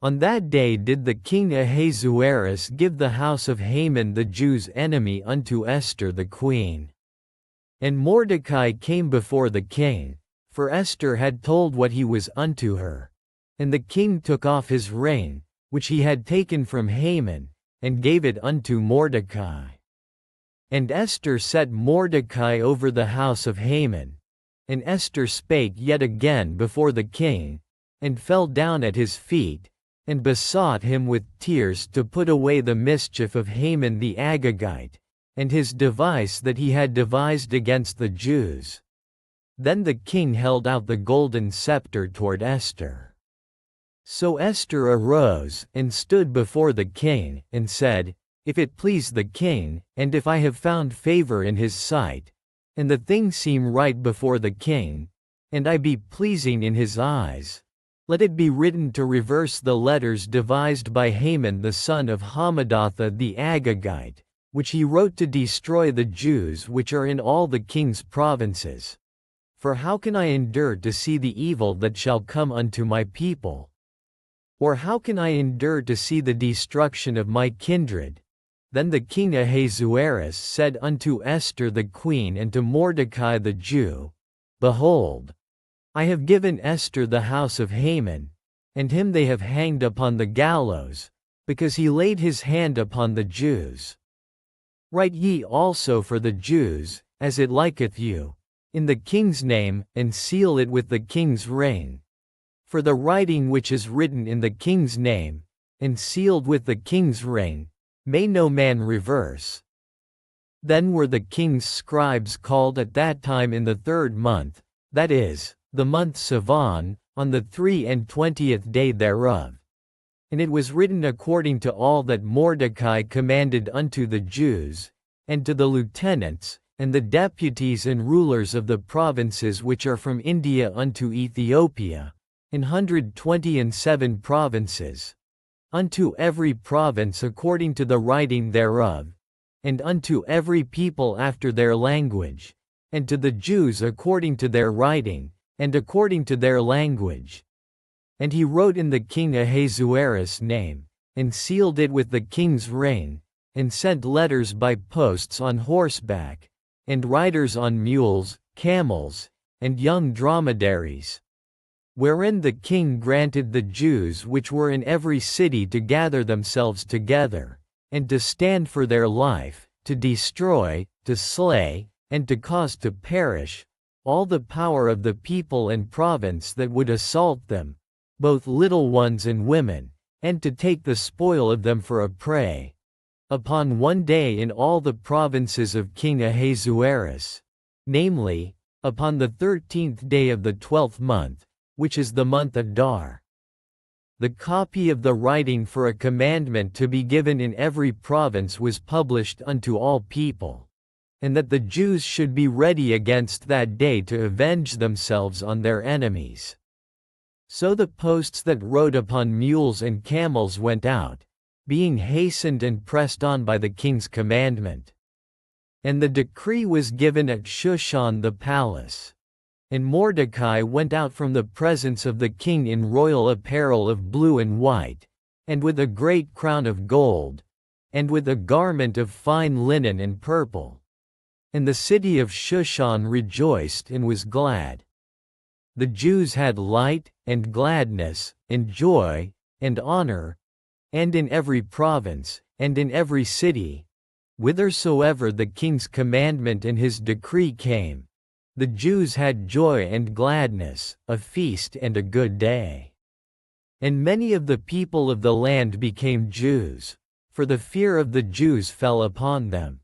On that day did the king Ahasuerus give the house of Haman the Jews' enemy unto Esther the queen. And Mordecai came before the king, for Esther had told what he was unto her. And the king took off his ring, which he had taken from Haman, and gave it unto Mordecai. And Esther set Mordecai over the house of Haman. And Esther spake yet again before the king, and fell down at his feet, and besought him with tears to put away the mischief of Haman the Agagite, and his device that he had devised against the Jews. Then the king held out the golden scepter toward Esther. So Esther arose, and stood before the king, and said, If it please the king, and if I have found favor in his sight, and the thing seem right before the king, and I be pleasing in his eyes, let it be written to reverse the letters devised by Haman the son of Hammedatha the Agagite, which he wrote to destroy the Jews which are in all the king's provinces. For how can I endure to see the evil that shall come unto my people? Or how can I endure to see the destruction of my kindred? Then the king Ahasuerus said unto Esther the queen and to Mordecai the Jew, Behold, I have given Esther the house of Haman, and him they have hanged upon the gallows, because he laid his hand upon the Jews. Write ye also for the Jews, as it liketh you, in the king's name, and seal it with the king's ring. For the writing which is written in the king's name, and sealed with the king's ring, may no man reverse. Then were the king's scribes called at that time in the 3rd month, that is, the month Sivan, on the 23rd day thereof. And it was written according to all that Mordecai commanded unto the Jews, and to the lieutenants, and the deputies and rulers of the provinces which are from India unto Ethiopia, 127 provinces, unto every province according to the writing thereof, and unto every people after their language, and to the Jews according to their writing, and according to their language. And he wrote in the king Ahasuerus' name, and sealed it with the king's ring, and sent letters by posts on horseback, and riders on mules, camels, and young dromedaries. Wherein the king granted the Jews which were in every city to gather themselves together, and to stand for their life, to destroy, to slay, and to cause to perish, all the power of the people and province that would assault them, both little ones and women, and to take the spoil of them for a prey, upon one day in all the provinces of King Ahasuerus, namely, upon the 13th day of the 12th month, which is the month Adar. The copy of the writing for a commandment to be given in every province was published unto all people, and that the Jews should be ready against that day to avenge themselves on their enemies. So the posts that rode upon mules and camels went out, being hastened and pressed on by the king's commandment. And the decree was given at Shushan the palace. And Mordecai went out from the presence of the king in royal apparel of blue and white, and with a great crown of gold, and with a garment of fine linen and purple. And the city of Shushan rejoiced and was glad. The Jews had light, and gladness, and joy, and honor, and in every province, and in every city, whithersoever the king's commandment and his decree came, the Jews had joy and gladness, a feast and a good day. And many of the people of the land became Jews, for the fear of the Jews fell upon them.